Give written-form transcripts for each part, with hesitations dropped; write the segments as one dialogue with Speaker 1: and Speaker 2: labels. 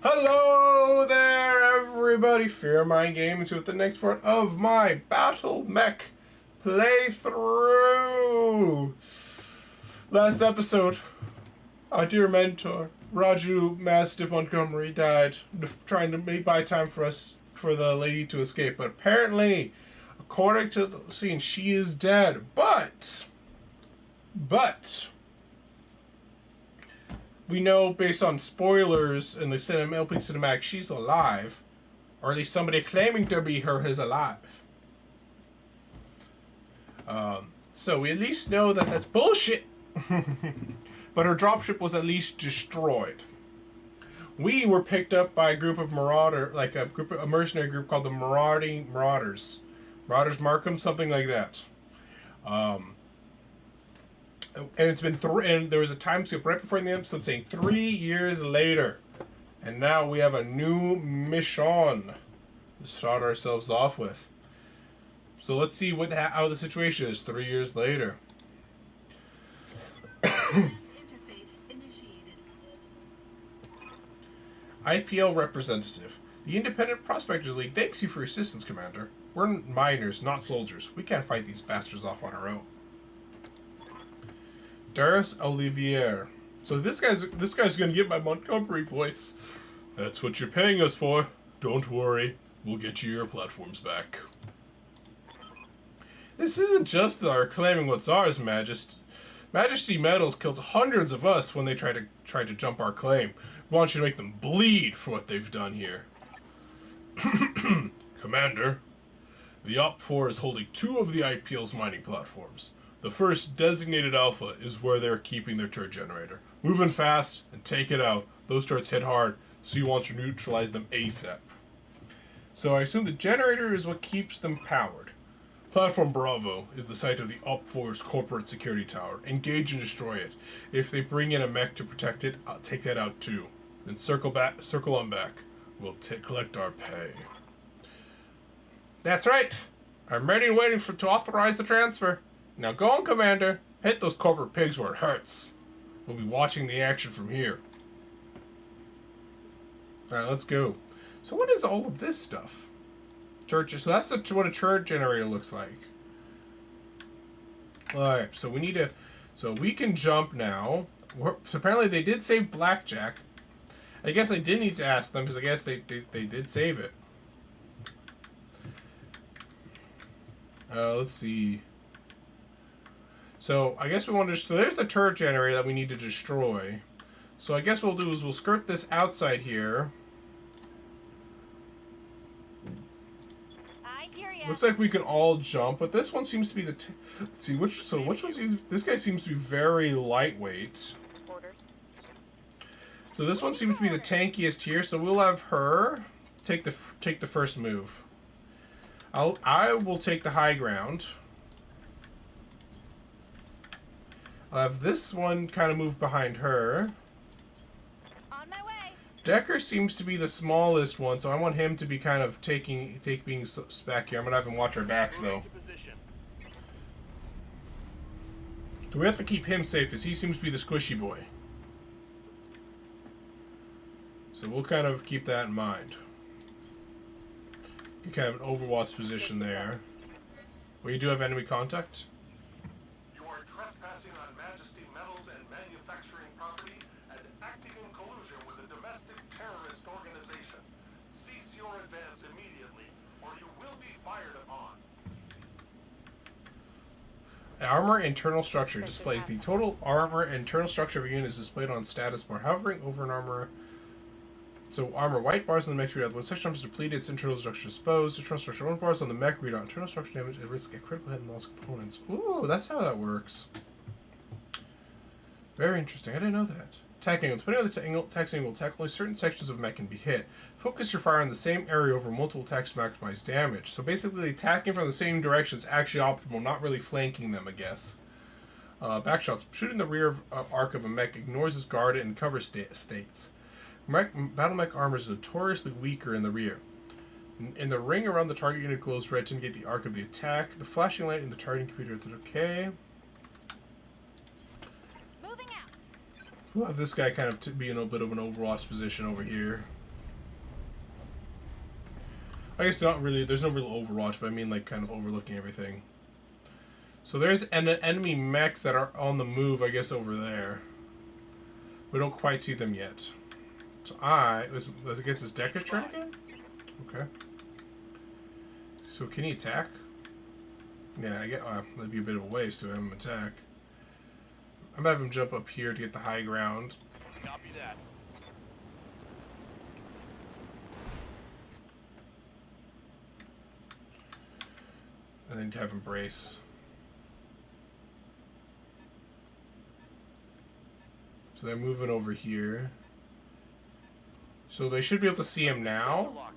Speaker 1: Hello there, everybody. Fearmy Games with the next part of my Battletech playthrough. Last episode, our dear mentor, Raju Mastiff Montgomery, died trying to buy time for us, for the lady to escape. But apparently, according to the scene, she is dead. But we know based on spoilers in the opening cinematic, she's alive. Or at least somebody claiming to be her is alive. So we at least know that that's bullshit. But her dropship was at least destroyed. We were picked up by a group of a mercenary group called the Marauders. Marauders Markham, something like that. And it's been and there was a time skip right before the episode saying 3 years later, and now we have a new mission to start ourselves off with. So let's see how the situation is 3 years later. IPL representative. The Independent Prospectors League thanks you for your assistance, Commander. We're miners, not soldiers. We can't fight these bastards off on our own. Darius Olivier. So this guy's gonna get my Montgomery voice. That's what you're paying us for. Don't worry, we'll get you your platforms back. This isn't just our claiming what's ours, Majesty Metals killed hundreds of us when they tried to jump our claim. We want you to make them bleed for what they've done here. Commander, the Op4 is holding 2 of the IPL's mining platforms. The first, designated Alpha, is where they're keeping their turret generator. Move in fast and take it out. Those turrets hit hard, so you want to neutralize them ASAP. So I assume the generator is what keeps them powered. Platform Bravo is the site of the Op4's corporate security tower. Engage and destroy it. If they bring in a mech to protect it, I'll take that out too. Then circle on back. We'll collect our pay. That's right. I'm ready and waiting to authorize the transfer. Now go on, Commander. Hit those corporate pigs where it hurts. We'll be watching the action from here. Alright, let's go. So what is all of this stuff? Churches. So that's what a turret generator looks like. Alright, so we need to... So we can jump now. Apparently they did save Blackjack. I guess I did need to ask them, because I guess they did save it. Let's see... So, I guess we want to... So, there's the turret generator that we need to destroy. So, I guess what we'll do is we'll skirt this outside here.
Speaker 2: I hear ya.
Speaker 1: Looks like we can all jump, but this one seems to be the... Let's see, which one seems... This guy seems to be very lightweight.
Speaker 2: Orders.
Speaker 1: So, this one seems to be the tankiest here, so we'll have her take the first move. I will take the high ground. I'll have this one kind of move behind her.
Speaker 2: On my way.
Speaker 1: Decker seems to be the smallest one, so I want him to be kind of being back here. I'm gonna have him watch our backs though. Do we have to keep him safe because he seems to be the squishy boy? So we'll kind of keep that in mind. You kind of an Overwatch position there. Well, you do have enemy contact.
Speaker 3: Trespassing on Majesty Metals and manufacturing property and acting in collusion with a domestic terrorist organization. Cease your advance immediately, or you will be fired upon.
Speaker 1: Armor internal structure displays the total armor internal structure of a unit is displayed on status bar. Hovering over an armor. So armor white bars on the mech readout. When such armor is depleted, its internal structure is exposed. Internal structure orange bars on the mech readout. Internal structure damage at risk at critical hit and loss components. Ooh, that's how that works. Very interesting. I didn't know that. Attack angle. Depending on the attack angle, only certain sections of mech can be hit. Focus your fire on the same area over multiple attacks to maximize damage. So basically, attacking from the same direction is actually optimal, not really flanking them, I guess. Backshots. Shooting the rear arc of a mech ignores its guard and cover states. Battle mech armor is notoriously weaker in the rear. In the ring around the target unit glows red to indicate the arc of the attack. The flashing light in the targeting computer is okay.
Speaker 2: Moving out.
Speaker 1: We'll have this guy kind of be in a bit of an Overwatch position over here. I guess not really. There's no real Overwatch, but I mean like kind of overlooking everything. So there's enemy mechs that are on the move, I guess, over there. We don't quite see them yet. So I guess it's Decker's turn again? Okay. So can he attack? Yeah, I get that'd be a bit of a waste to have him attack. I'm gonna have him jump up here to get the high ground.
Speaker 4: Copy that.
Speaker 1: And then have him brace. So they're moving over here. So they should be able to see him now.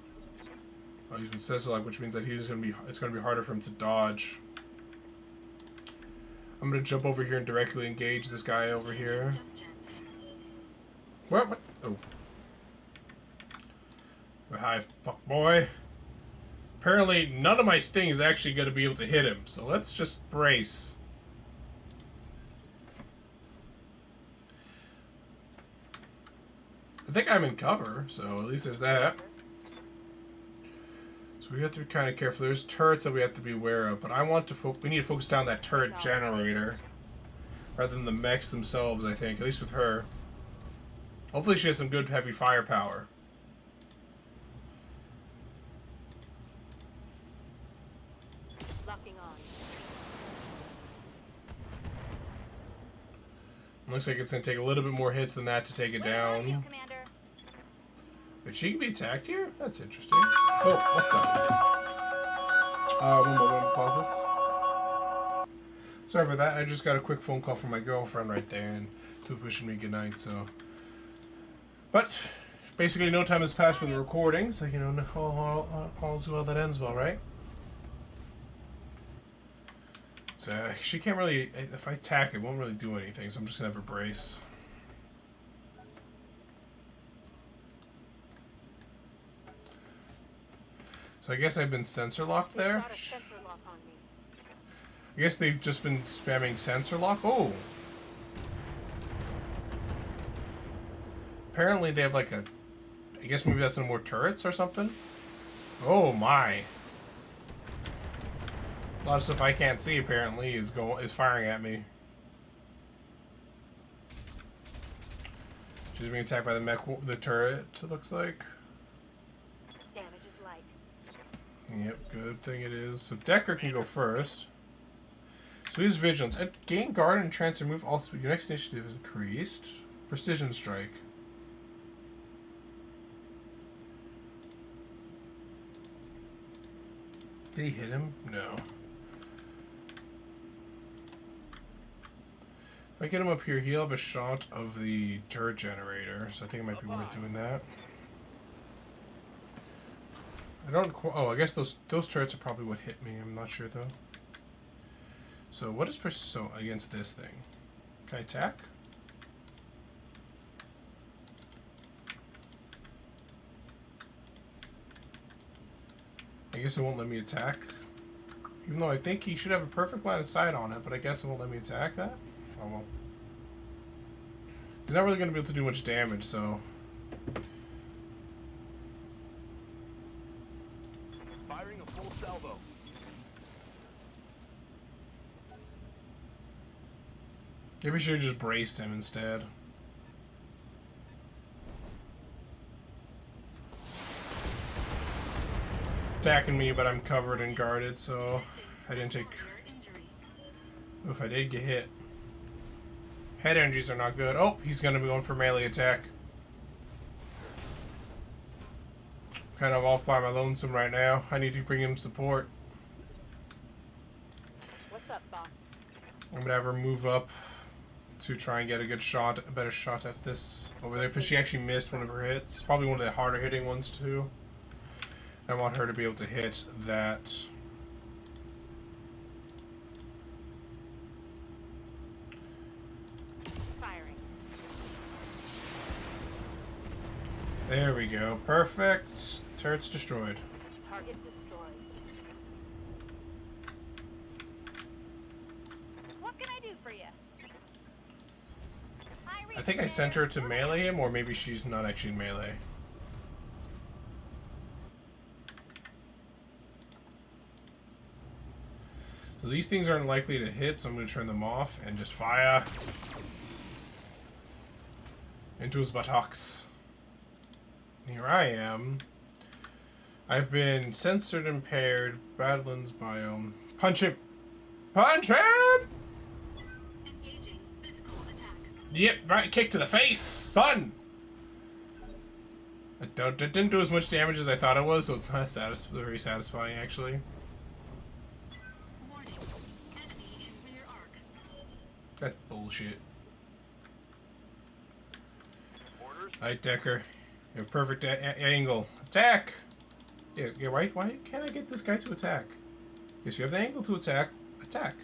Speaker 1: Oh, he's been sensorlocked, which means that it's gonna be harder for him to dodge. I'm gonna jump over here and directly engage this guy over here. What? Oh. Hi, fuck boy. Apparently, none of my thing is actually gonna be able to hit him. So let's just brace. I think I'm in cover, so at least there's that. So we have to be kind of careful. There's turrets that we have to be aware of, but we need to focus down that turret generator rather than the mechs themselves, I think, at least with her. Hopefully she has some good heavy firepower.
Speaker 2: Locking on.
Speaker 1: Looks like it's going to take a little bit more hits than that to take it down.
Speaker 2: You, Commander.
Speaker 1: But she can be attacked here? That's interesting. Oh, what the? One moment, pause this. Sorry about that. I just got a quick phone call from my girlfriend right there and to wishing me good night, so. But basically no time has passed with the recording, so you know, all's well that ends well, right? So she can't really, if I attack it won't really do anything, so I'm just gonna have her brace. So I guess I've been sensor locked there. I guess they've just been spamming sensor lock. Oh! Apparently they have like a... I guess maybe that's some more turrets or something? Oh my! A lot of stuff I can't see apparently is firing at me. She's being attacked by the turret, it looks like.
Speaker 2: Damage is light.
Speaker 1: Yep, good thing it is. So Decker can go first. So he's vigilance. Gain guard and chance to move all speed. Your next initiative is increased. Precision strike. Did he hit him? No. If I get him up here, he'll have a shot of the turret generator, so I think it might be worth doing that. I guess those turrets are probably what hit me. I'm not sure though. So what is against this thing? Can I attack? I guess it won't let me attack. Even though I think he should have a perfect line of sight on it, but I guess it won't let me attack that. Oh well. He's not really going to be able to do much damage, so...
Speaker 4: Firing a full salvo.
Speaker 1: Maybe we should have just braced him instead. Attacking me, but I'm covered and guarded, so I didn't take... If I did get hit. Head injuries are not good. Oh, he's going to be going for melee attack. Kind of off by my lonesome right now. I need to bring him support.
Speaker 2: What's up, boss?
Speaker 1: I'm going to have her move up to try and get a good shot, a better shot at this over there, because she actually missed one of her hits. Probably one of the harder hitting ones too. I want her to be able to hit that.
Speaker 2: Firing.
Speaker 1: There we go. Perfect. Turret's destroyed.
Speaker 2: Target destroyed. What can I do for you?
Speaker 1: I think I sent her to melee him, or maybe she's not actually in melee. So these things aren't likely to hit, so I'm going to turn them off and just fire into his buttocks. Here I am. I've been censored, impaired, Badlands biome. Punch him! Punch him!
Speaker 5: Engaging physical attack.
Speaker 1: Yep, right kick to the face, son! It didn't do as much damage as I thought it was, so it's not very satisfying, actually.
Speaker 5: Warning. Enemy in rear arc.
Speaker 1: That's bullshit.
Speaker 4: Orders?
Speaker 1: Alright, Decker. You have perfect angle. Attack! Yeah, why can't I get this guy to attack? Yes, you have the angle to attack. Attack.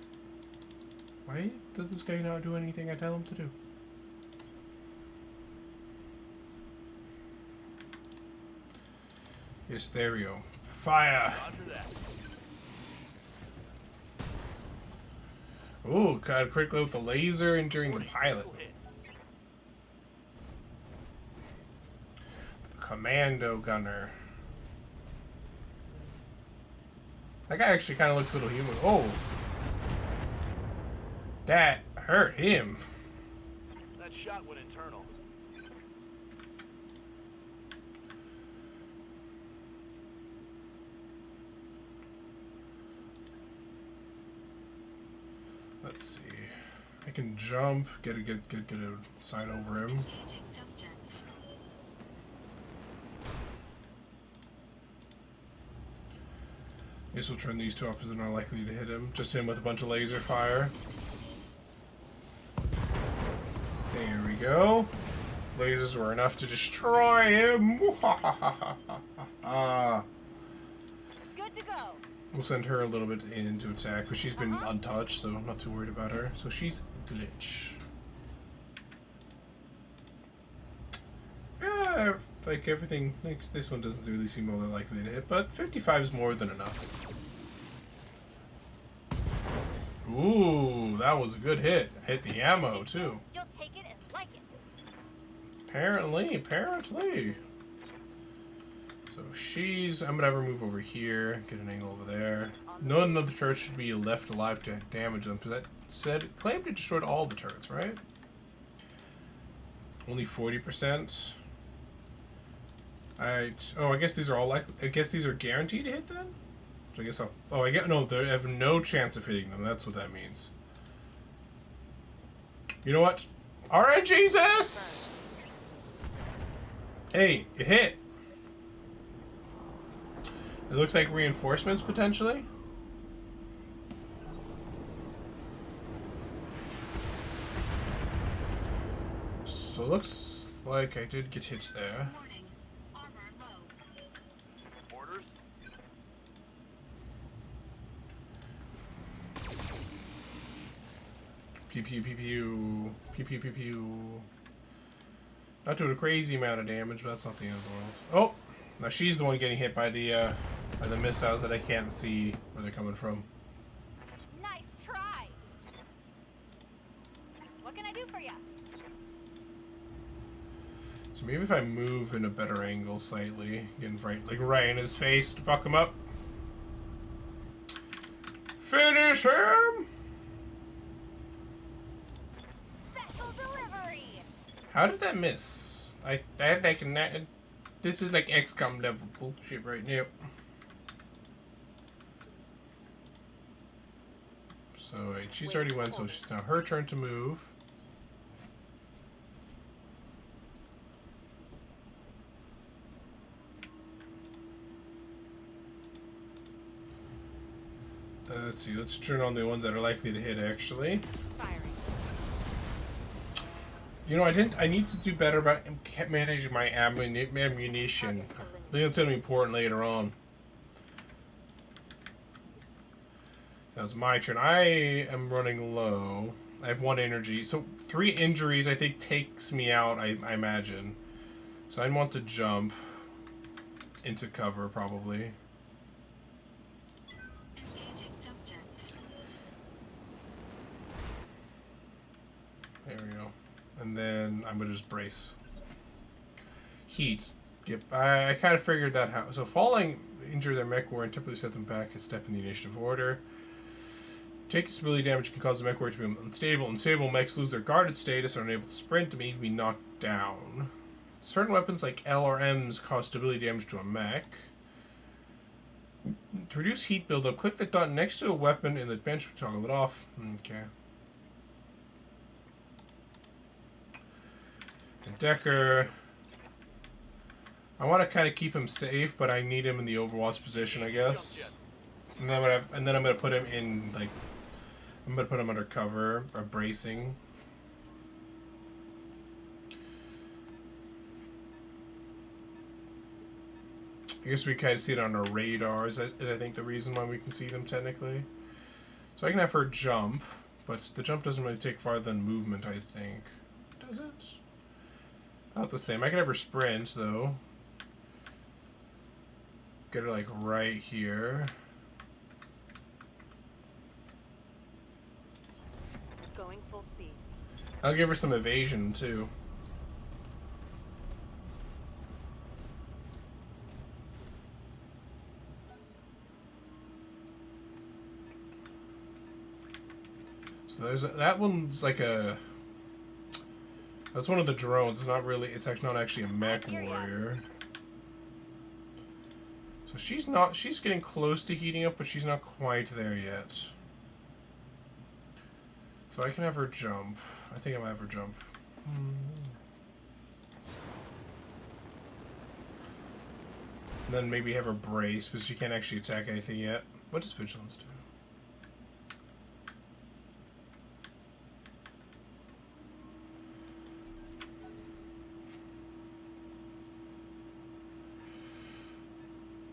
Speaker 1: Why does this guy not do anything I tell him to do? Yes, there we go. Fire!
Speaker 4: Roger that.
Speaker 1: Oh, God, critical with the laser injuring the
Speaker 4: 40,
Speaker 1: pilot.
Speaker 4: critical hit.
Speaker 1: Commando gunner. That guy actually kind of looks a little human. Oh! That hurt him.
Speaker 4: That shot went internal.
Speaker 1: Let's see. I can jump, get a sight over him.
Speaker 5: Engaging jump jets.
Speaker 1: Guess we'll turn these two up as they're not likely to hit him. Just hit him with a bunch of laser fire. There we go. Lasers were enough to destroy him.
Speaker 2: Good to go.
Speaker 1: We'll send her a little bit in to attack, but she's been untouched, so I'm not too worried about her. So she's glitch. Yeah, like everything, like this one doesn't really seem all that likely to hit, but 55 is more than enough. Ooh, that was a good hit. Hit the ammo too.
Speaker 2: You'll take it and like it.
Speaker 1: Apparently. So I'm gonna have her move over here, get an angle over there. None of the turrets should be left alive to damage them, because that claimed it destroyed all the turrets, right? Only 40%. Alright. Oh, I guess these are all I guess these are guaranteed to hit then? So I guess I'll. Oh, no, they have no chance of hitting them. That's what that means. You know what? Alright, Jesus! Hey, it hit. It looks like reinforcements, potentially. So it looks like I did get hits there.
Speaker 5: Warning. Armor low.
Speaker 4: Orders?
Speaker 1: Pew pew pew pew. Pew pew pew pew. Not doing a crazy amount of damage, but that's not the end of the world. Oh! Now she's the one getting hit by the missiles that I can't see where they're coming from.
Speaker 2: Nice try. What can I do for you?
Speaker 1: So maybe if I move in a better angle slightly, getting right in his face to buck him up. Finish him!
Speaker 2: Special delivery.
Speaker 1: How did that miss? This is like XCOM level bullshit right now. So wait, she's already went, so it's now her turn to move. Let's see, let's turn on the ones that are likely to hit actually.
Speaker 2: Firing.
Speaker 1: You know, I need to do better about managing my ammunition. I think it's going to be important later on. Now it's my turn. I am running low. I have 1 energy. So 3 injuries I think takes me out, I imagine. So I want to jump into cover probably.
Speaker 5: Engaging jump jets.
Speaker 1: There we go. And then I'm going to just brace. Heat. Yep, I kind of figured that out. So falling, injure their mech war, and typically set them back a step in the initiative order. Take disability damage can cause the mech warrior to be unstable. Unstable mechs lose their guarded status and are unable to sprint and may even be knocked down. Certain weapons like L or M's cause stability damage to a mech. To reduce heat buildup, click the dot next to a weapon in the bench to toggle it off. Okay. And Decker. I want to kind of keep him safe, but I need him in the Overwatch position, I guess. And then I'm gonna put him in like. I'm gonna put him under cover or bracing. I guess we kind of see it on our radars. I think the reason why we can see them technically. So I can have her jump, but the jump doesn't really take farther than movement. I think. Does it? Not the same. I can have her sprint though. Get her like right here.
Speaker 2: Going full speed.
Speaker 1: I'll give her some evasion too. So there's that one's like a. That's one of the drones. It's not really. It's actually not actually a mech warrior. So she's not. She's getting close to heating up, but she's not quite there yet. So I can have her jump. I think I might have her jump. And then maybe have her brace, because she can't actually attack anything yet. What does vigilance do?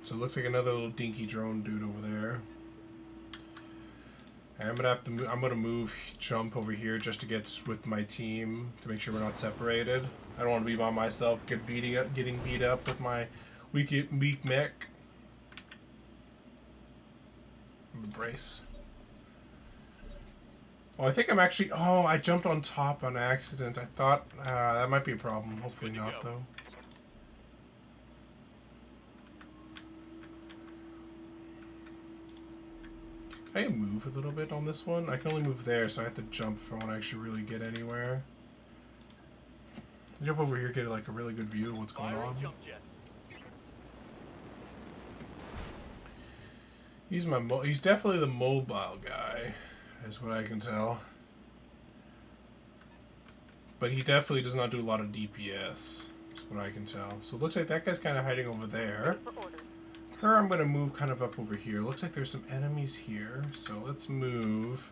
Speaker 1: So it looks like another little dinky drone dude over there. And I'm gonna have to. I'm gonna move, jump over here just to get with my team to make sure we're not separated. I don't want to be by myself, getting beat up with my weak mech. Brace. Oh, I think I'm actually. Oh, I jumped on top on accident. I thought that might be a problem. Hopefully not, though. Can I move a little bit on this one? I can only move there, so I have to jump if I want to actually really get anywhere. Jump over here, get like a really good view of what's going on. He's definitely the mobile guy, is what I can tell. But he definitely does not do a lot of DPS, is what I can tell. So it looks like that guy's kind of hiding over there. Her, I'm going to move kind of up over here. Looks like there's some enemies here, so let's move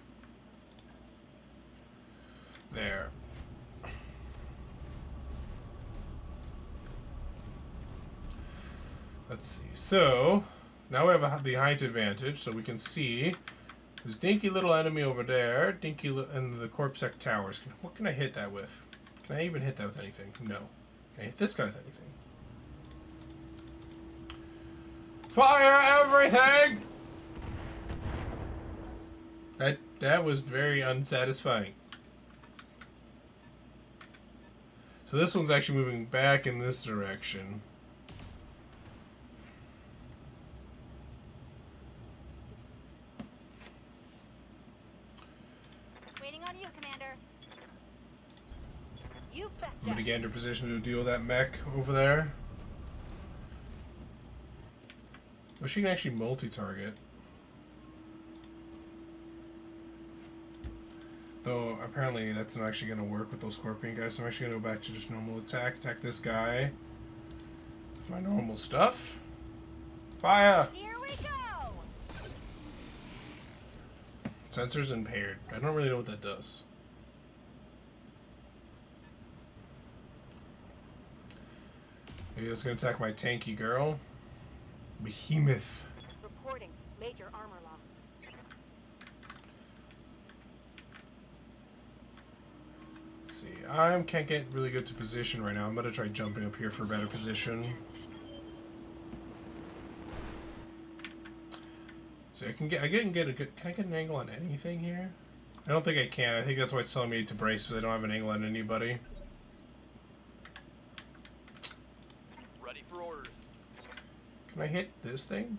Speaker 1: there. Let's see. So now we have the height advantage, so we can see there's dinky little enemy over there, and the Corpsec towers. What can I hit that with? Can I even hit that with anything? No. Can I hit this guy with anything? Fire everything! That was very unsatisfying. So this one's actually moving back in this direction.
Speaker 2: Waiting on you, Commander. You betcha.
Speaker 1: I'm gonna get into position to deal with that mech over there. Well, she can actually multi-target. Though, apparently that's not actually going to work with those Scorpion guys, so I'm actually going to go back to just normal attack. Attack this guy with my normal stuff. Fire!
Speaker 2: Here we go.
Speaker 1: Sensors impaired. I don't really know what that does. Maybe it's going to attack my tanky girl. Behemoth.
Speaker 2: Reporting major armor loss.
Speaker 1: Let's see. I can't get really good to position right now. I'm gonna try jumping up here for a better position. So can I get a good? Can I get an angle on anything here? I don't think I can. I think that's why it's telling me to brace, because I don't have an angle on anybody.
Speaker 4: Ready for orders.
Speaker 1: Can I hit this thing?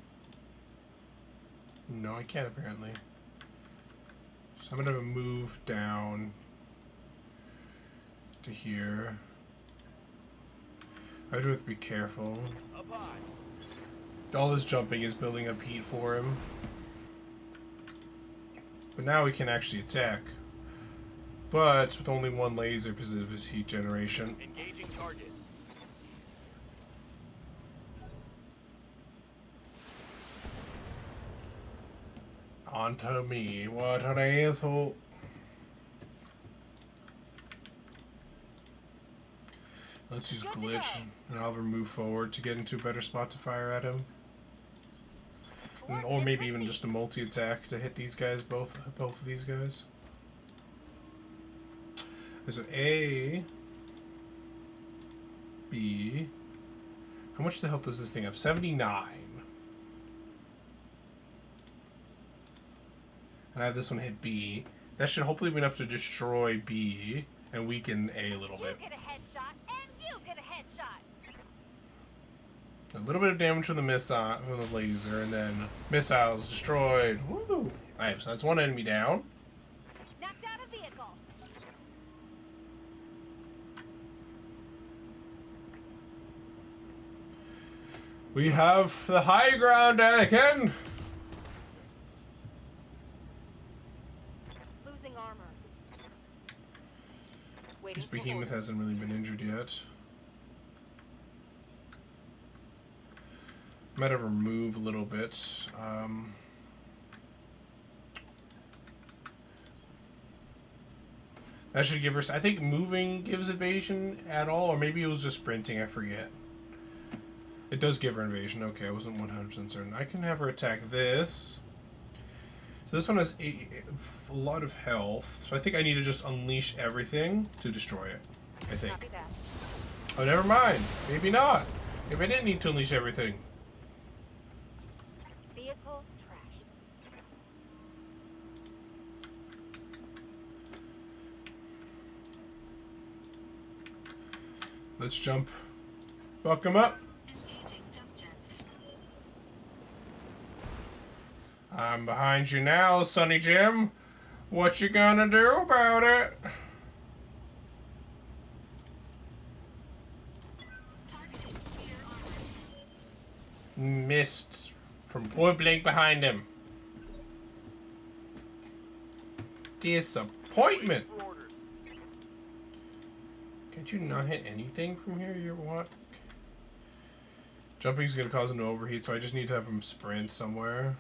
Speaker 1: No, I can't apparently. So I'm gonna move down to here. I do have to be careful.
Speaker 4: Up high.
Speaker 1: All this jumping is building up heat for him. But now we can actually attack. But with only one laser because of his heat generation.
Speaker 4: Engaging target.
Speaker 1: Onto me. What an asshole. Let's use glitch and I'll move forward to get into a better spot to fire at him. Or maybe even just a multi-attack to hit these guys, both of these guys. There's an A, B. How much the health does this thing have? 79. And I have this one hit B. That should hopefully be enough to destroy B and weaken A a little bit.
Speaker 2: You get a headshot, and you get a headshot.
Speaker 1: A little bit of damage from the missile, from the laser, and then missiles destroyed. Woo! Alright, so that's one enemy down.
Speaker 2: Knocked out a vehicle.
Speaker 1: We have the high ground, Anakin!
Speaker 2: Losing armor. Waiting
Speaker 1: This
Speaker 2: for
Speaker 1: behemoth
Speaker 2: orders.
Speaker 1: hasn't really been injured yet. Might have remove a little bit. That should give her. I think moving gives evasion at all, or maybe it was just sprinting. I forget. It does give her evasion. Okay, I wasn't 100% certain. I can have her attack this. So this one has a lot of health. So I think I need to just unleash everything to destroy it. I think.
Speaker 2: Copy that.
Speaker 1: Oh, never mind. Maybe not. Maybe I didn't need to unleash everything.
Speaker 2: Vehicle trash.
Speaker 1: Let's jump. Buck him up.
Speaker 5: Engaging jump jets.
Speaker 1: I'm behind you now, Sonny Jim. What you gonna do about it?
Speaker 5: Targeting rear armor.
Speaker 1: Missed from point blank behind him. Disappointment.
Speaker 4: For orders.
Speaker 1: Can't you not hit anything from here? You what? Jumping's gonna cause him to overheat, so I just need to have him sprint somewhere.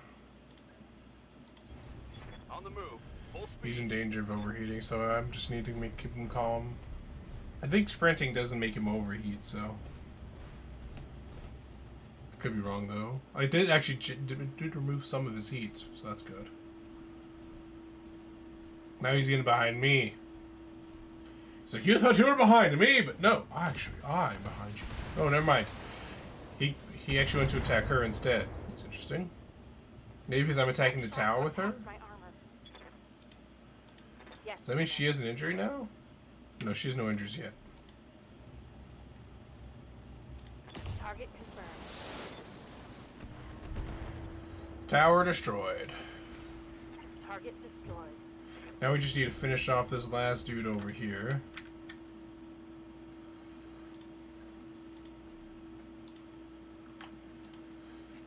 Speaker 4: On the move. Full speed.
Speaker 1: He's in danger of overheating, so I just need to keep him calm. I think sprinting doesn't make him overheat, so. I could be wrong, though. I did actually did remove some of his heat, so that's good. Now he's getting behind me. He's like, you thought you were behind me, but no, actually, I'm behind you. Oh, never mind. He actually went to attack her instead. That's interesting. Maybe because I'm attacking the tower with her?
Speaker 2: My armor. Yes.
Speaker 1: Does that mean she has an injury now? No, she has no injuries yet.
Speaker 2: Target confirmed.
Speaker 1: Tower destroyed.
Speaker 2: Target destroyed.
Speaker 1: Now we just need to finish off this last dude over here.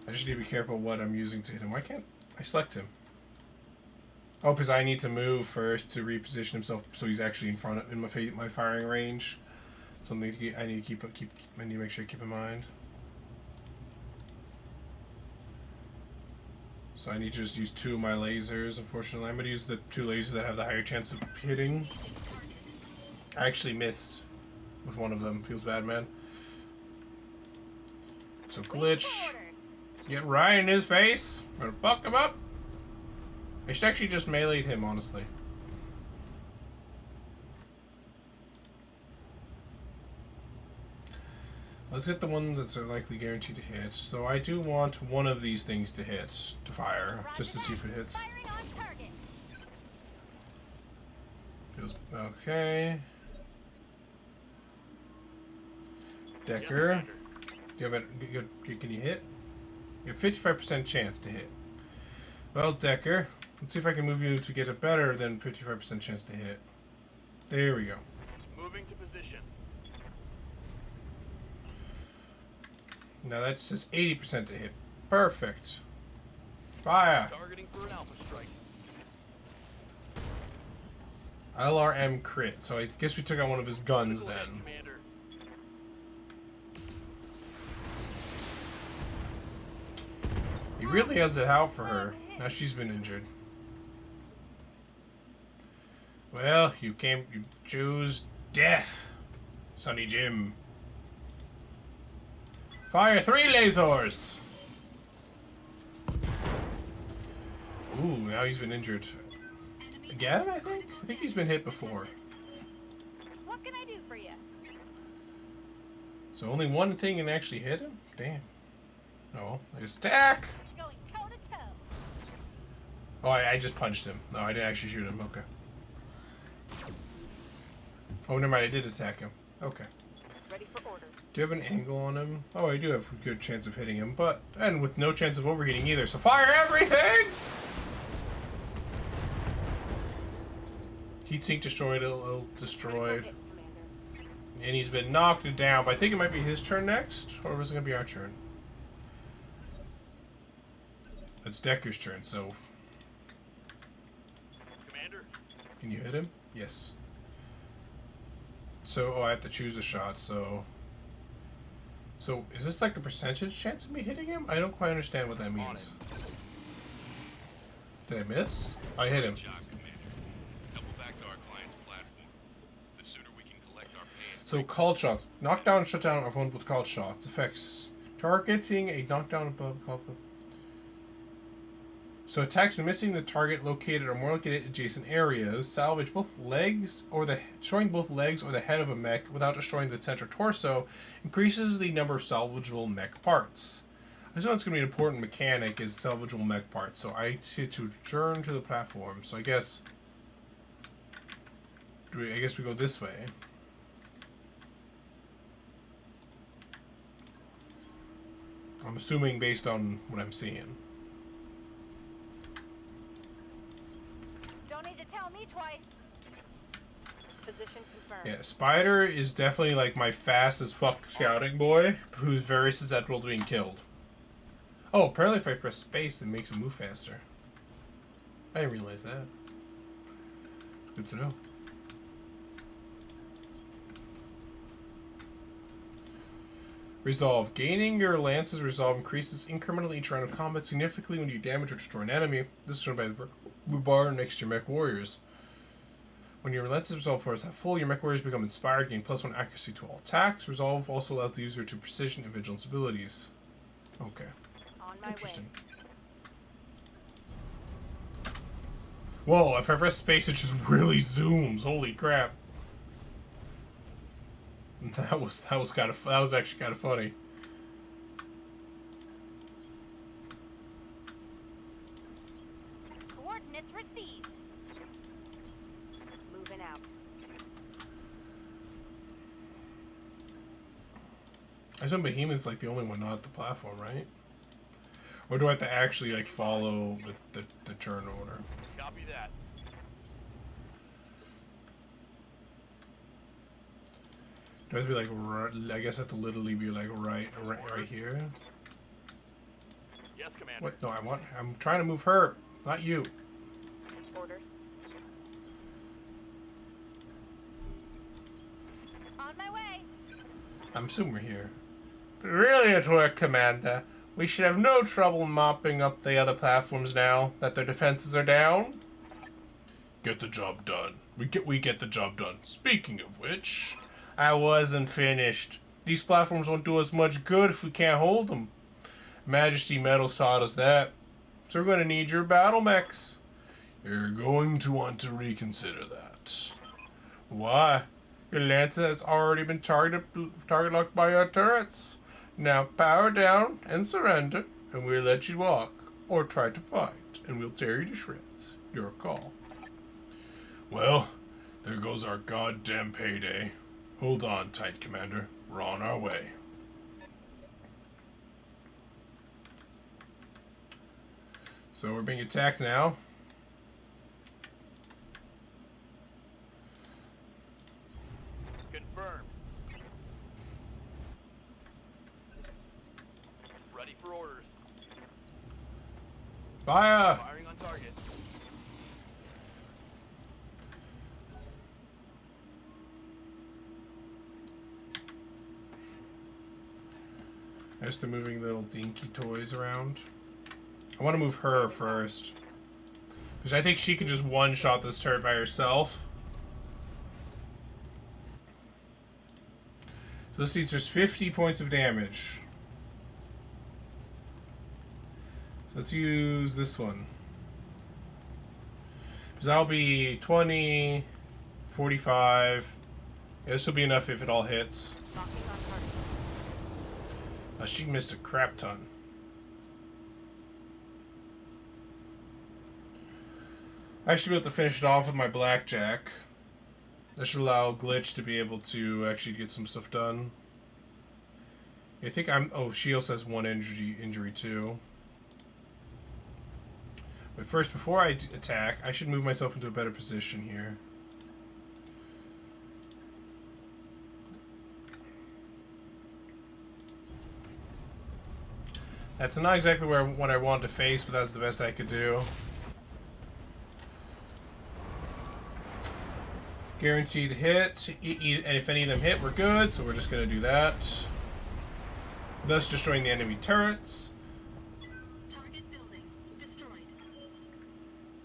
Speaker 1: I just need to be careful what I'm using to hit him. Why can't I select him? Oh, because I need to move first to reposition himself so he's actually in front of my firing range. Something I need to I need to make sure I keep in mind. So I need to just use 2 of my lasers. Unfortunately, I'm going to use the 2 lasers that have the higher chance of hitting. I actually missed with one of them. Feels bad, man. So glitch. Get right in his face. I'm gonna buck him up. I should actually just melee'd him, honestly. Let's hit the ones that's likely guaranteed to hit. So I do want one of these things to hit, to fire, just to see if it hits.
Speaker 2: Firing on target.
Speaker 1: Feels okay. Decker. Do you have can you hit? You have 55% chance to hit. Well, Decker, Let's see if I can move you to get a better than 55% chance to hit. There we go.
Speaker 4: Moving to position.
Speaker 1: Now that says 80% to hit. Perfect. Fire.
Speaker 4: Targeting for an alpha strike.
Speaker 1: LRM crit. So I guess we took out one of his guns
Speaker 4: Critical hit,
Speaker 1: then.
Speaker 4: Commander.
Speaker 1: He really has it out for her. Now she's been injured. Well, you choose death, Sonny Jim. Fire 3 lasers! Ooh, now he's been injured. Again, I think? I think he's been hit before.
Speaker 2: What can I do for you?
Speaker 1: So only one thing can actually hit him? Damn. Oh, I just attack!
Speaker 2: Going toe to toe.
Speaker 1: Oh, I just punched him. No, I didn't actually shoot him. Okay. Oh, never mind. I did attack him. Okay.
Speaker 2: Ready for orders.
Speaker 1: Do you have an angle on him? Oh, I do have a good chance of hitting him, and with no chance of overheating either. So fire everything! Heat sink destroyed. It'll destroyed.
Speaker 2: Critical hit, Commander.
Speaker 1: And he's been knocked down. But I think it might be his turn next, or was it gonna be our turn? It's Decker's turn. So
Speaker 4: Commander.
Speaker 1: can you hit him? Yes. So I have to choose a shot. So is this like a percentage chance of me hitting him? I don't quite understand what that means. Did I miss? I hit him.
Speaker 6: Job, Commander. Double back to our client's platform. The sooner we can collect our pay.
Speaker 1: So called shots. Knock down and shut down our opponent with called shots. Effects. Targeting a knockdown above called. So attacks missing the target located or more located adjacent areas. Salvage both legs or showing both legs or the head of a mech without destroying the center torso increases the number of salvageable mech parts. I know it's going to be an important mechanic is salvageable mech parts. So I see to return to the platform. So I guess we go this way. I'm assuming based on what I'm seeing.
Speaker 2: Don't need to tell me twice. Position confirmed.
Speaker 1: Yeah, Spider is definitely like my fast as fuck scouting boy, who's very susceptible to being killed. Oh, apparently if I press space, it makes him move faster. I didn't realize that. Good to know. Resolve. Gaining your Lance's resolve increases incrementally each round of combat significantly when you damage or destroy an enemy. This is shown by the blue bar next to your mech warriors. When your Lance's resolve powers have full, your mech warriors become inspired, gain +1 accuracy to all attacks. Resolve also allows the user to precision and vigilance abilities. Okay.
Speaker 2: On my
Speaker 1: Interesting.
Speaker 2: way.
Speaker 1: Whoa, if I press space, it just really zooms. Holy crap. That was actually kind of funny.
Speaker 2: Coordinates received. Moving out.
Speaker 1: I assume Behemoth's like the only one not at the platform, right? Or do I have to actually like follow the turn order?
Speaker 4: Copy that.
Speaker 1: Do I have to be like I guess I have to literally be like right here?
Speaker 4: Yes, Commander.
Speaker 1: What? No, I'm trying to move her, not you.
Speaker 2: Orders. On my way.
Speaker 1: I'm assuming we're here. Brilliant work, Commander. We should have no trouble mopping up the other platforms now that their defenses are down. Get the job done. We get the job done. Speaking of which, I wasn't finished. These platforms won't do us much good if we can't hold them. Majesty Metals taught us that. So we're going to need your battle mechs. You're going to want to reconsider that. Why? Your Lancer has already been target locked by our turrets. Now power down and surrender, and we'll let you walk. Or try to fight, and we'll tear you to shreds. Your call. Well, there goes our goddamn payday. Hold on tight, Commander. We're on our way. So we're being attacked now.
Speaker 4: Wait for orders.
Speaker 1: Fire!
Speaker 4: Firing on target.
Speaker 1: There's the moving little dinky toys around. I want to move her first. Because I think she can just one-shot this turret by herself. So this means there's 50 points of damage. So let's use this one. Because that'll be 20, 45. Yeah, this will be enough if it all hits.
Speaker 2: Locking on target.
Speaker 1: She missed a crap ton. I should be able to finish it off with my blackjack. That should allow Glitch to be able to actually get some stuff done. I think I'm... Oh, she also has one injury too. But first, before I attack, I should move myself into a better position here. That's not exactly what I wanted to face, but that's the best I could do. Guaranteed hit, and if any of them hit, we're good, so we're just going to do that. Thus destroying the enemy turrets.
Speaker 5: Target building destroyed.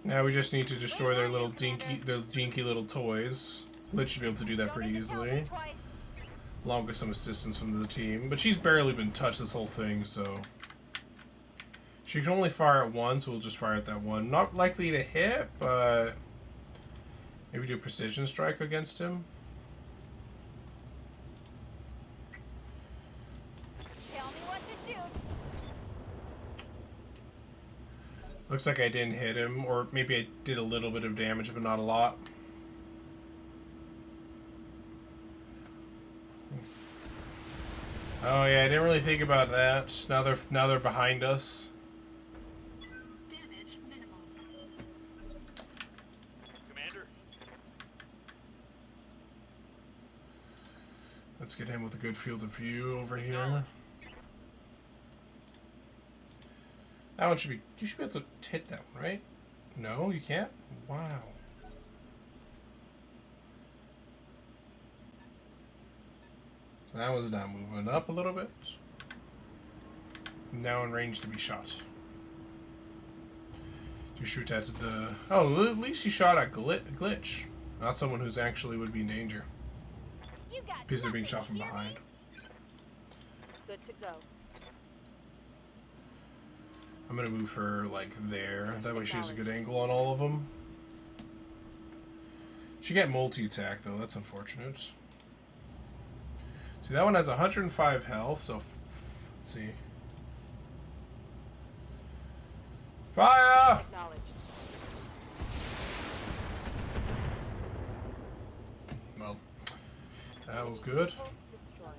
Speaker 1: Now we just need to destroy their dinky little toys. Lit should be able to do that pretty easily. Along with some assistance from the team. But she's barely been touched this whole thing, so... She can only fire at one, so we'll just fire at that one. Not likely to hit, but... Maybe do a precision strike against him.
Speaker 2: Tell me what to shoot.
Speaker 1: Looks like I didn't hit him, or maybe I did a little bit of damage, but not a lot. Oh yeah, I didn't really think about that. Now they're behind us.
Speaker 5: Damage minimal.
Speaker 4: Commander.
Speaker 1: Let's get him with a good field of view over here. That one should be... You should be able to hit that one, right? No, you can't? Wow. So that one's now moving up a little bit. Now in range to be shot. You shoot at the... Oh, at least you shot at Glitch. Not someone who's actually would be in danger.
Speaker 2: You got
Speaker 1: Because they're being shot
Speaker 2: nothing
Speaker 1: from
Speaker 2: to fear
Speaker 1: behind.
Speaker 2: me. Good to go.
Speaker 1: I'm gonna move her like there. That way she has a good angle on all of them. She got multi-attack though. That's unfortunate. See, that one has 105 health. So let's see. Fire!
Speaker 2: Acknowledged.
Speaker 1: Well, that was good.
Speaker 2: Destroyed.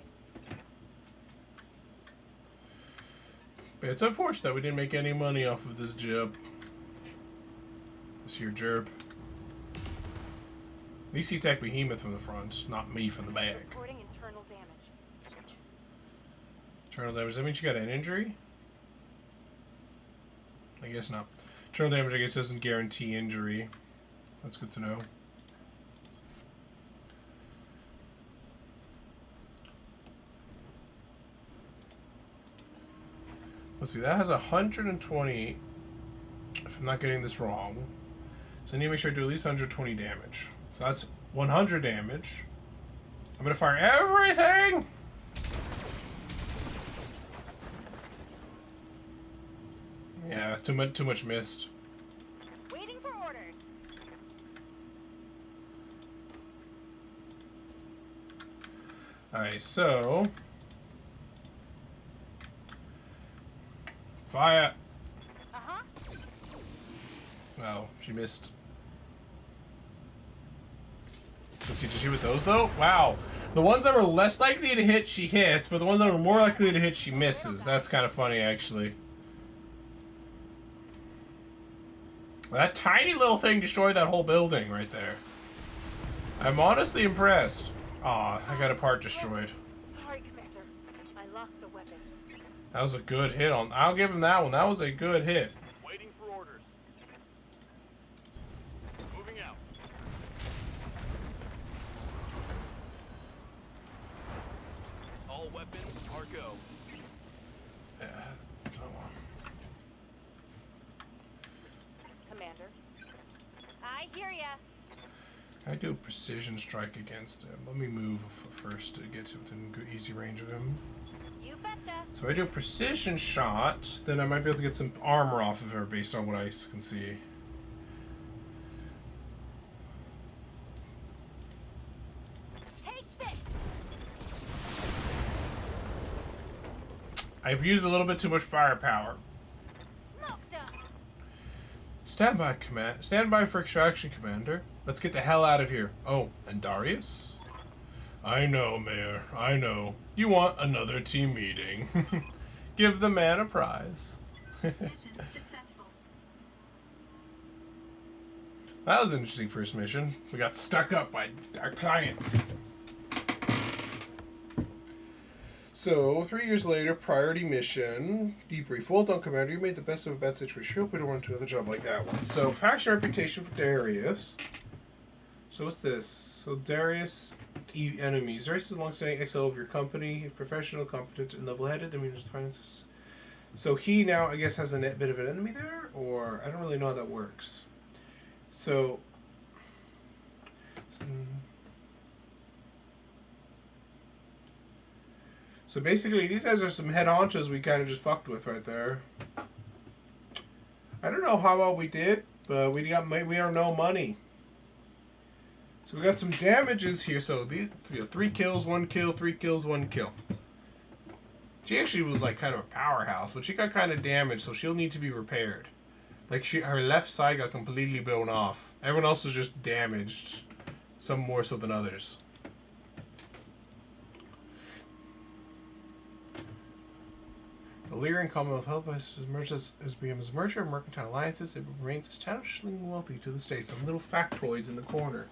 Speaker 1: But it's unfortunate that we didn't make any money off of this jib. This here gerb. At least he attacked Behemoth from the front, not me from the back.
Speaker 2: Reporting internal damage.
Speaker 1: Internal damage, that means you got an injury? I guess not. Internal damage, I guess, doesn't guarantee injury. That's good to know. Let's see, that has 120, if I'm not getting this wrong. So I need to make sure I do at least 120 damage. So that's 100 damage. I'm gonna fire everything! Yeah, too much missed.
Speaker 2: Waiting for orders.
Speaker 1: Alright, so... Fire!
Speaker 2: Uh-huh.
Speaker 1: Oh, she missed. Let's see, did she hit with those though? Wow. The ones that were less likely to hit, she hits, but the ones that were more likely to hit, she misses. That's kind of funny, actually. That tiny little thing destroyed that whole building right there. I'm honestly impressed. Aw, I got a part destroyed.
Speaker 2: Sorry, Commander. I lost the weapon.
Speaker 1: That was a good hit on. I'll give him that one. That was a good hit.
Speaker 4: Waiting for orders. Moving out. All weapons are go.
Speaker 1: Yeah.
Speaker 2: Commander. I hear ya.
Speaker 1: I do a precision strike against him. Let me move first to get to within good, easy range of him.
Speaker 2: You betcha.
Speaker 1: So I do a precision shot, then I might be able to get some armor off of her based on what I can see.
Speaker 2: Take this.
Speaker 1: I've used a little bit too much firepower.
Speaker 2: Smoke them.
Speaker 1: Stand by for extraction, Commander. Let's get the hell out of here. Oh, and Darius? I know, Mayor. I know. You want another team meeting. Give the man a prize.
Speaker 5: Mission successful.
Speaker 1: That was an interesting first mission. We got stuck up by our clients. So, 3 years later, priority mission, debrief. Well done, Commander. You made the best of a bad situation. Hope we don't run into another job like that one. So, faction reputation for Darius. So, what's this? So, Darius, enemies. Darius is a long-standing Exile of your company. He's professional, competent, and level-headed. That means finances. So, he now, I guess, has a bit of an enemy there? Or, I don't really know how that works. So basically, these guys are some head honchos we kind of just fucked with right there. I don't know how well we did, but we are no money. So we got some damages here. So these 3 kills, 1 kill, 3 kills, 1 kill. She actually was like kind of a powerhouse, but she got kind of damaged, so she'll need to be repaired. Like her left side got completely blown off. Everyone else is just damaged, some more so than others. The Lyrian Commonwealth help us as BM's merger of mercantile alliances. It remains astonishingly wealthy to this day. Some little factoids in the corner.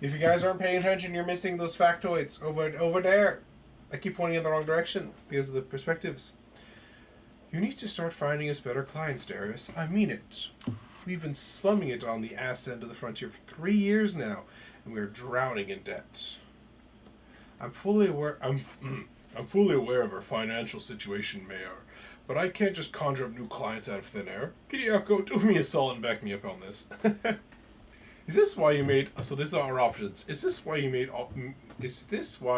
Speaker 1: If you guys aren't paying attention, you're missing those factoids over there. I keep pointing in the wrong direction because of the perspectives. You need to start finding us better clients, Darius. I mean it. We've been slumming it on the ass end of the frontier for 3 years now, and we're drowning in debt. I'm fully aware of our financial situation, Mayor, but I can't just conjure up new clients out of thin air. Kiriako, do me a solid and back me up on this. Is this why you made? So this is our options. Is this why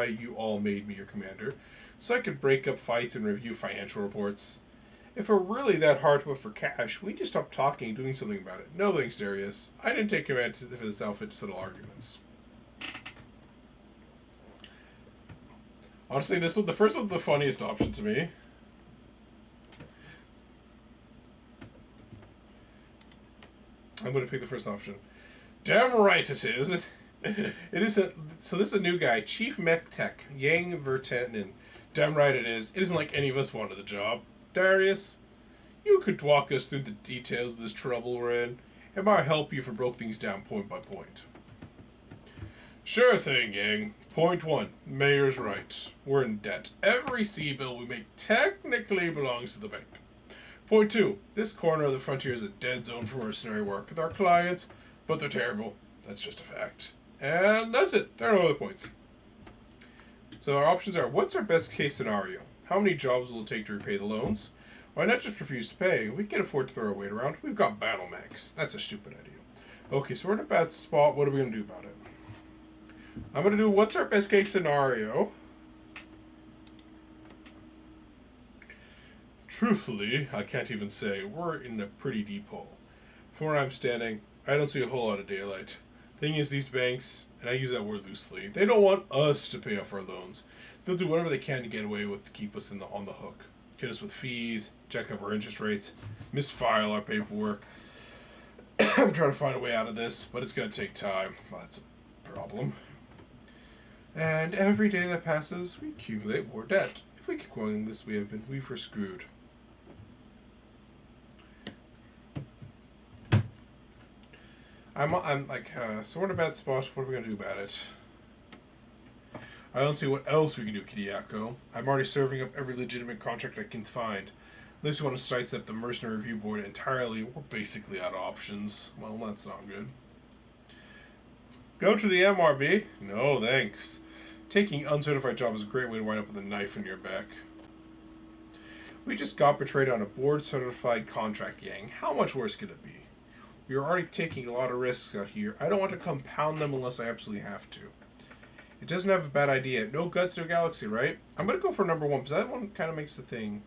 Speaker 1: you all made me your commander, so I could break up fights and review financial reports? If we're really that hard to put for cash, we just stop talking and doing something about it. No thanks, Darius. I didn't take command for this outfit to settle arguments. Honestly, the first one's the funniest option to me. I'm going to pick the first option. Damn right it is. It isn't. So this is a new guy, Chief Mech Tech, Yang Vertanen. Damn right it is. It isn't like any of us wanted the job. Darius, you could walk us through the details of this trouble we're in. It might help you if we broke things down point by point. Sure thing, Yang. Point 1. Mayor's right. We're in debt. Every sea bill we make technically belongs to the bank. Point 2. This corner of the frontier is a dead zone for mercenary work with our clients, but they're terrible. That's just a fact. And that's it. There are no other points. So our options are, what's our best case scenario? How many jobs will it take to repay the loans? Why not just refuse to pay? We can afford to throw our weight around. We've got battle mechs. That's a stupid idea. Okay, so we're in a bad spot. What are we going to do about it? I'm going to do what's our best case scenario. Truthfully, I can't even say. We're in a pretty deep hole. From where I'm standing, I don't see a whole lot of daylight. Thing is, these banks, and I use that word loosely, they don't want us to pay off our loans. They'll do whatever they can to get away with to keep us on the hook. Hit us with fees, jack up our interest rates, misfile our paperwork. I'm trying to find a way out of this, but it's going to take time. Well, that's a problem. And every day that passes, we accumulate more debt. If we keep going this way, we're screwed. I'm like, so we're in a bad spot. What are we going to do about it? I don't see what else we can do, Kiriako. I'm already serving up every legitimate contract I can find. Unless you want to sidestep the mercenary review board entirely, we're basically out of options. Well, that's not good. Go to the MRB? No, thanks. Taking uncertified job is a great way to wind up with a knife in your back. We just got betrayed on a board-certified contract, Yang. How much worse could it be? We are already taking a lot of risks out here. I don't want to compound them unless I absolutely have to. It doesn't have a bad idea. No guts, no galaxy, right? I'm going to go for number one, because that one kind of makes the thing.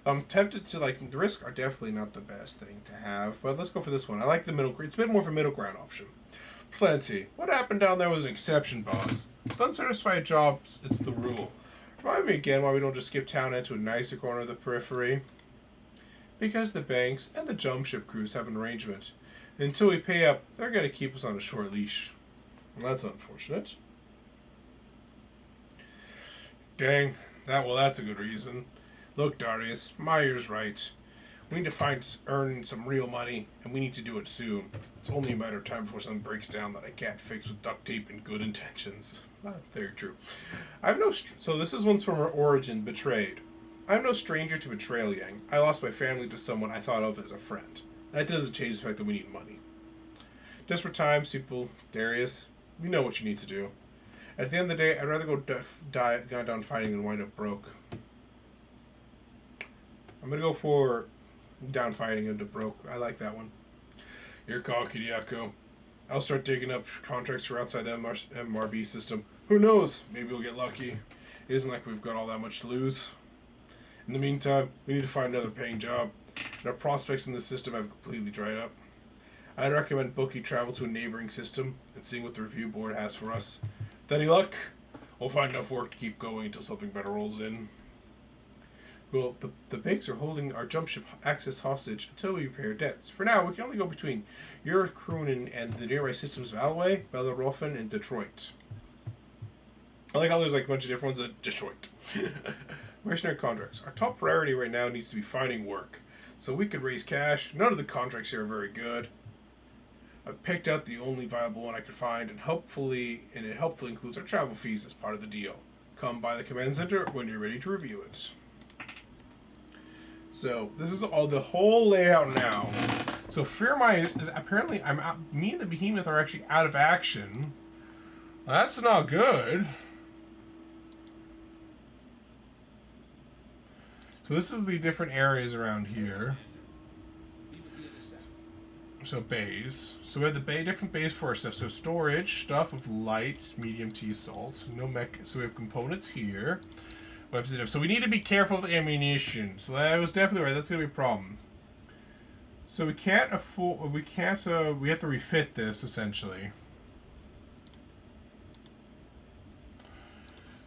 Speaker 1: I'm tempted to, like, the risks are definitely not the best thing to have, but let's go for this one. I like the middle ground. It's a bit more of a middle ground option. Plenty. What happened down there was an exception, boss. With unsatisfied jobs, it's the rule. Remind me again why we don't just skip town into a nicer corner of the periphery. Because the banks and the jump ship crews have an arrangement. Until we pay up, they're going to keep us on a short leash. Well, that's unfortunate. Dang. That's a good reason. Look, Darius, Meyer's right. We need to earn some real money, and we need to do it soon. It's only a matter of time before something breaks down that I can't fix with duct tape and good intentions. Very true. So this is one's from our origin, betrayed. I'm no stranger to betrayal, Yang. I lost my family to someone I thought of as a friend. That doesn't change the fact that we need money. Desperate times, people, Darius, you know what you need to do. At the end of the day, I'd rather go down fighting than wind up broke. I'm going to go for down fighting into broke. I like that one. Your call, Kiriako. I'll start digging up contracts for outside the MRB system. Who knows? Maybe we'll get lucky. It isn't like we've got all that much to lose. In the meantime, we need to find another paying job. And our prospects in the system have completely dried up. I'd recommend booking travel to a neighboring system and seeing what the review board has for us. With any luck, we'll find enough work to keep going until something better rolls in. Well, the banks are holding our jump ship access hostage until we repay our debts. For now, we can only go between Eurokrunen and the nearby systems of Alway, Bellerophon, and Detroit. I like how there's like a bunch of different ones at Detroit. Mercenary contracts. Our top priority right now needs to be finding work. So we could raise cash. None of the contracts here are very good. I picked out the only viable one I could find, and it hopefully includes our travel fees as part of the deal. Come by the command center when you're ready to review it. So this is all the whole layout now. So Fearmy is apparently me and the Behemoth are actually out of action. That's not good. So this is the different areas around here. So bays. So we have the different bays for our stuff. So storage, stuff of light, medium T assault. No mech. So we have components here. Weapons and stuff. So we need to be careful with ammunition. So that was definitely right. That's gonna be a problem. So we can't afford. We can't. We have to refit this essentially.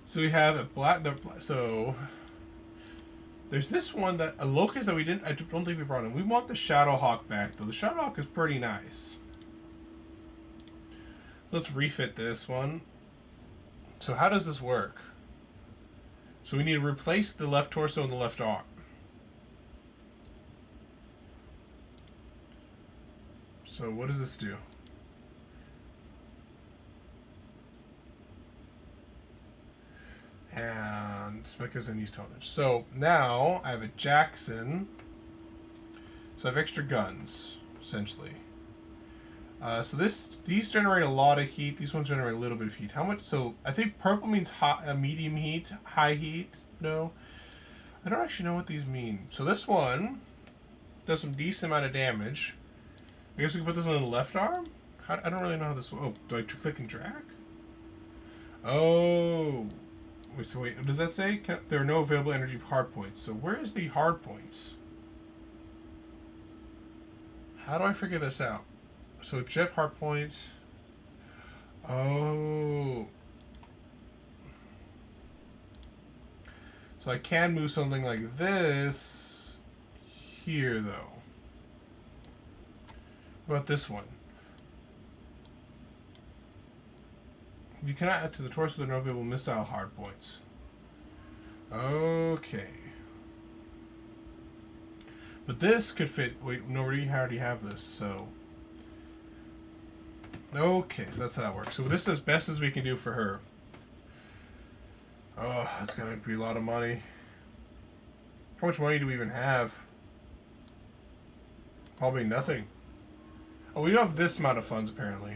Speaker 1: So we have a black. So there's this one that a locust that we didn't. I don't think we brought in. We want the Shadowhawk back though. The Shadowhawk is pretty nice. Let's refit this one. So how does this work? So we need to replace the left torso and the left arm. So what does this do? And because it needs tonnage. So now I have a Jackson. So I have extra guns, essentially. So these generate a lot of heat. These ones generate a little bit of heat. How much? So I think purple means medium heat, high heat. No, I don't actually know what these mean. So this one does some decent amount of damage. I guess we can put this one in the left arm. I don't really know how this. Oh, do I click and drag? Oh, wait. So wait, does that say there are no available energy hard points? So where is the hard points? How do I figure this out? So jet hard points. Oh. So I can move something like this here though. What about this one? You cannot add to the torso the no available missile hard points. Okay. But this could fit. Wait, no, we already have this, so. Okay, so that's how that works. So this is as best as we can do for her. Oh, that's gonna be a lot of money. How much money do we even have? Probably nothing. Oh, we don't have this amount of funds apparently.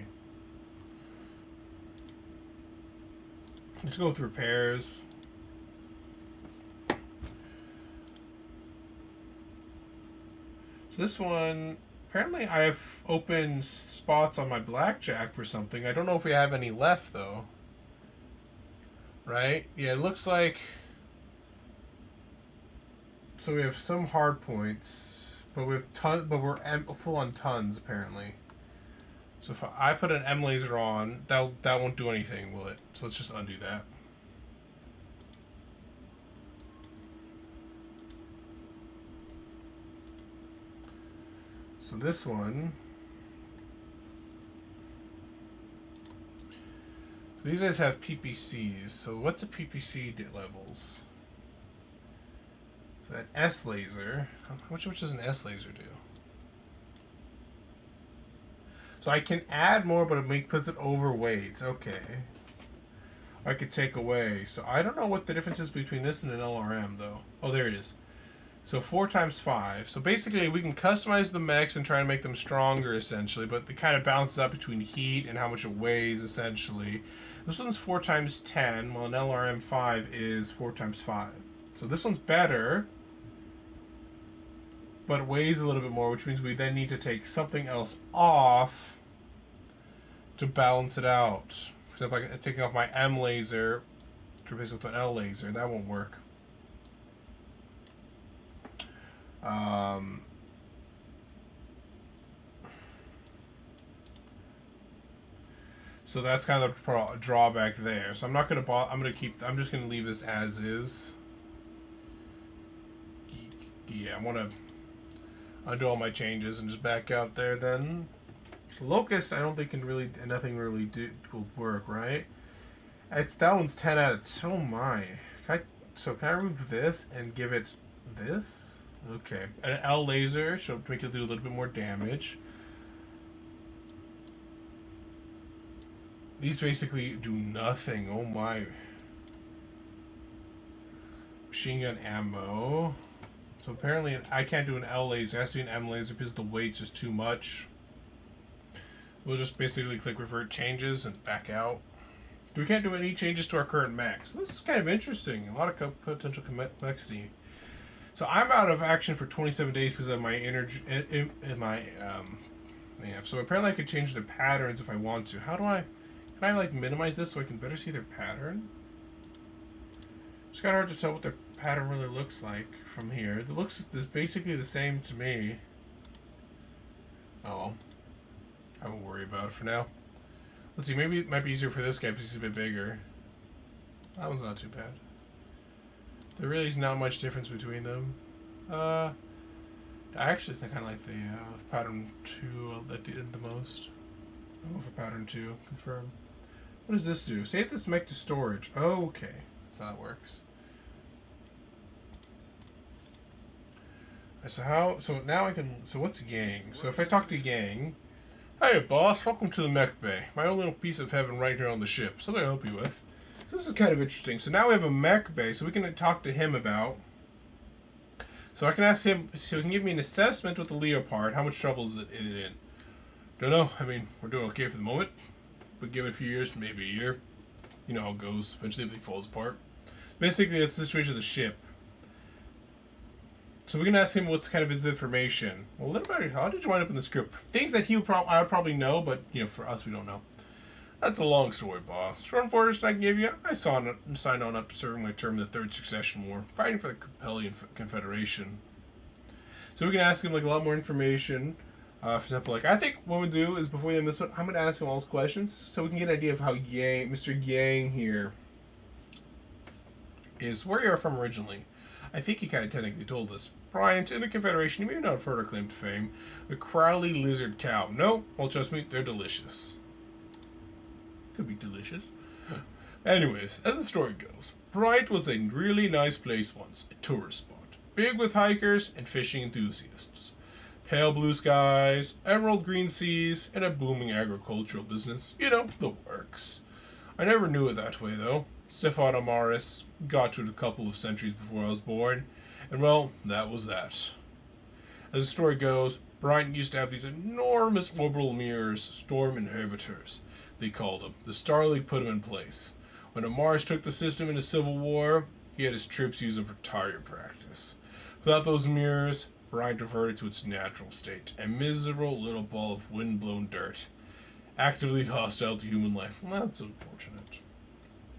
Speaker 1: Let's go with repairs. So this one, apparently I have open spots on my blackjack for something. I don't know if we have any left though. Right? Yeah, it looks like. So we have some hard points, but we have tons. But we're full on tons apparently. So if I put an M laser on, that won't do anything, will it? So let's just undo that. So this one. So these guys have PPCs. So what's a PPC levels? So an S laser. Which does an S laser do? So I can add more, but it puts it overweight. Okay. I could take away. So I don't know what the difference is between this and an LRM, though. Oh, there it is. So 4 times 5. So basically, we can customize the mechs and try to make them stronger, essentially. But it kind of bounces up between heat and how much it weighs, essentially. This one's 4 times 10, while an LRM 5 is 4 times 5. So this one's better, but weighs a little bit more, which means we then need to take something else off to balance it out. For example, like taking off my M laser to replace it with an L laser. That won't work. So that's kind of the drawback there. So I'm not gonna I'm just gonna leave this as is. Yeah, I want to undo all my changes and just back out there then. So Locust, I don't think nothing really will work, right? That one's 10 out of 10. Oh my. Can I remove this and give it this? Okay. An L laser should make it do a little bit more damage. These basically do nothing. Oh my. Machine gun ammo. So apparently I can't do an L laser. It has to be an M laser because the weight's just too much. We'll just basically click revert changes and back out. We can't do any changes to our current max. This is kind of interesting. A lot of potential complexity. So I'm out of action for 27 days because of my energy. So apparently I could change their patterns if I want to. How do I? Can I like minimize this so I can better see their pattern? It's kind of hard to tell what their pattern really looks like from here. It looks basically the same to me. Oh well. I won't worry about it for now. Let's see, maybe it might be easier for this guy because he's a bit bigger. That one's not too bad. There really is not much difference between them. I actually think I like the pattern 2 that did the most. I'll go for pattern 2. Confirm. What does this do? Save this mech to storage. Oh, okay. That's how it works. So now I can, so what's gang? So if I talk to gang, hey boss, welcome to the mech bay. My own little piece of heaven right here on the ship. Something I'll help you with. So this is kind of interesting. So now we have a mech bay, so we can talk to him about. So I can ask him, so he can give me an assessment with the Leopard. How much trouble is it in? Don't know. I mean, we're doing okay for the moment. But give it a few years, maybe a year. You know how it goes. Eventually everything falls apart. Basically, that's the situation of the ship. So we're gonna ask him what's kind of his information. Well, what about how did you wind up in this group? Things that I would probably know, but you know, for us, we don't know. That's a long story, boss. Short information I can give you. I signed on after serving my term in the Third Succession War, fighting for the Capellian Confederation. So we can ask him like a lot more information. For example, like I think what we'll do is before we end this one, I'm gonna ask him all his questions so we can get an idea of how Mr. Yang here is where you're from originally. I think he kind of technically told us. Bryant, in the Confederation, you may not have heard our claim to fame. The Crowley Lizard Cow. No? Well, trust me, they're delicious. Could be delicious. Anyways, as the story goes, Bryant was a really nice place once. A tourist spot. Big with hikers and fishing enthusiasts. Pale blue skies, emerald green seas, and a booming agricultural business. You know, the works. I never knew it that way, though. Stefano Maris got to it a couple of centuries before I was born, and well, that was that. As the story goes, Bryant used to have these enormous orbital mirrors, storm inhibitors, they called them. The Star League put them in place. When Mars took the system into civil war, he had his troops use them for target practice. Without those mirrors, Bryant reverted to its natural state, a miserable little ball of wind-blown dirt, actively hostile to human life. Well, that's unfortunate.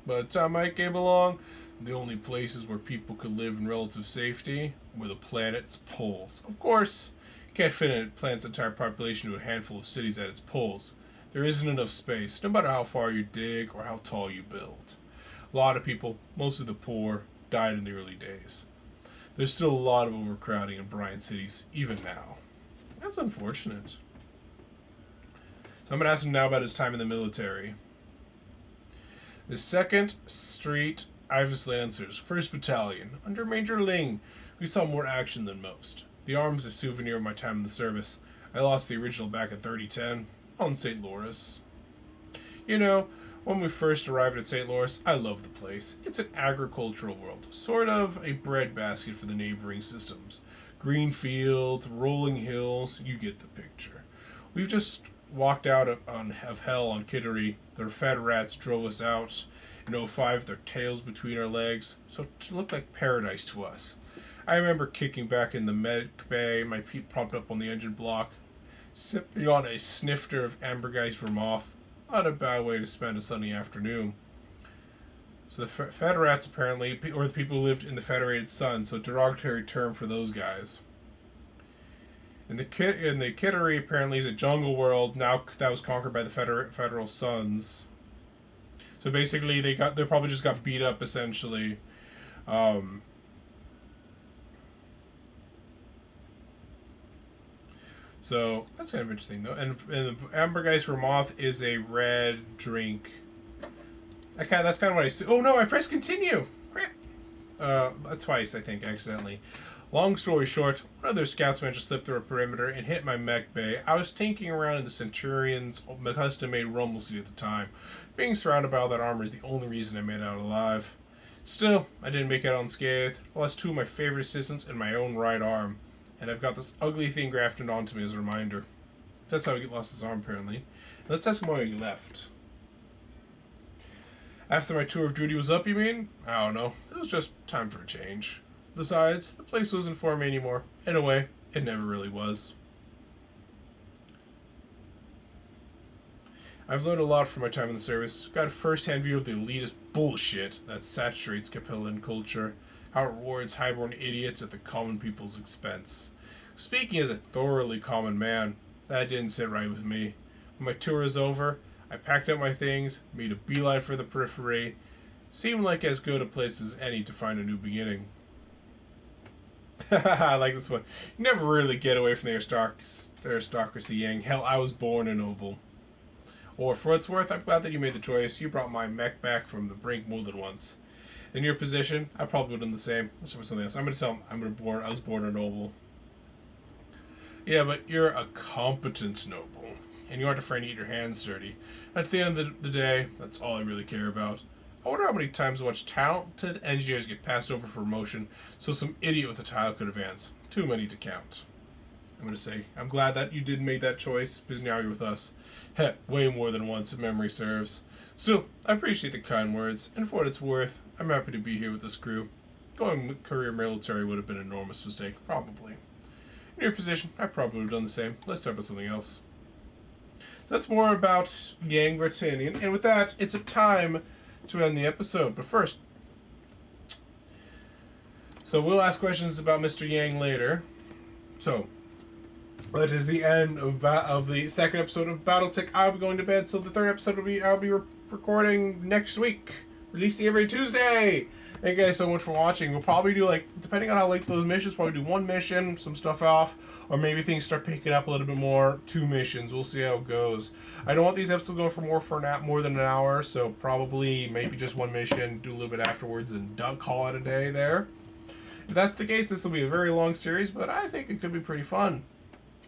Speaker 1: By the time I came along, the only places where people could live in relative safety were the planet's poles. Of course, you can't fit a planet's entire population to a handful of cities at its poles. There isn't enough space, no matter how far you dig or how tall you build. A lot of people, mostly the poor, died in the early days. There's still a lot of overcrowding in Bryant cities, even now. That's unfortunate. So I'm going to ask him now about his time in the military. The 2nd Street Ivis Lancers, 1st Battalion, under Major Ling. We saw more action than most. The arm is a souvenir of my time in the service. I lost the original back in 3010 on St. Louis. You know, when we first arrived at St. Louis, I loved the place. It's an agricultural world, sort of a breadbasket for the neighboring systems. Green fields, rolling hills, you get the picture. We've just walked out of hell on Kittery. Their fed rats drove us out. In 05, their tails between our legs, so it looked like paradise to us. I remember kicking back in the medic bay, my feet propped up on the engine block, sipping on a snifter of Ambergeist Vermouth. Not a bad way to spend a sunny afternoon. So the fed rats apparently, or the people who lived in the Federated Sun, so a derogatory term for those guys. And the Kittery apparently is a jungle world now that was conquered by the Federal Suns. So basically, they probably just got beat up essentially. So that's kind of interesting though. And Ambergeist Vermouth is a red drink. That's kind of what I see. Oh no! I pressed continue. Crap. Twice I think accidentally. Long story short, one of their scouts managed to slip through a perimeter and hit my mech bay. I was tinking around in the Centurion's custom-made rumble seat at the time. Being surrounded by all that armor is the only reason I made it out alive. Still, I didn't make it unscathed. I lost 2 of my favorite assistants and my own right arm. And I've got this ugly thing grafted onto me as a reminder. That's how he lost his arm, apparently. Let's ask him why he left. After my tour of duty was up, you mean? I don't know. It was just time for a change. Besides, the place wasn't for me anymore. In a way, it never really was. I've learned a lot from my time in the service. Got a first-hand view of the elitist bullshit that saturates Capellan culture. How it rewards highborn idiots at the common people's expense. Speaking as a thoroughly common man, that didn't sit right with me. When my tour was over, I packed up my things, made a beeline for the periphery. Seemed like as good a place as any to find a new beginning. I like this one. You never really get away from the aristocracy, Yang. Hell, I was born a noble. Or, for what it's worth, I'm glad that you made the choice. You brought my mech back from the brink more than once. In your position, I probably would have done the same. Let's try something else. I'm going to tell him I was born a noble. Yeah, but you're a competent noble. And you aren't afraid to get your hands dirty. At the end of the day, that's all I really care about. I wonder how many times I watch talented engineers get passed over for promotion so some idiot with a title could advance. Too many to count. I'm going to say, I'm glad that you did make that choice, because now you're with us. Heck, way more than once, if memory serves. Still, I appreciate the kind words, and for what it's worth, I'm happy to be here with this crew. Going career military would have been an enormous mistake, probably. In your position, I probably would have done the same. Let's talk about something else. So that's more about Yang Vartanian, and with that, it's a time to end the episode. But first, so we'll ask questions about Mr. Yang later. So that is the end of the 2nd episode of Battletech. I'll be going to bed, so the 3rd episode I'll be recording next week, releasing every Tuesday. Thank you guys so much for watching. We'll probably do, like, depending on how late those missions, probably do 1 mission, some stuff off, or maybe things start picking up a little bit more, 2 missions. We'll see how it goes. I don't want these episodes going for more than an hour, so probably maybe just 1 mission, do a little bit afterwards, and call it a day there. If that's the case, this will be a very long series, but I think it could be pretty fun.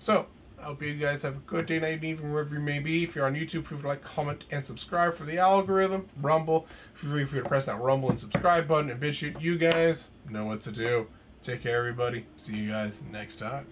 Speaker 1: So, I hope you guys have a good day, night, and evening, wherever you may be. If you're on YouTube, feel free to like, comment, and subscribe for the algorithm. Rumble, feel free to press that Rumble and subscribe button. And BitChute, you guys know what to do. Take care, everybody. See you guys next time.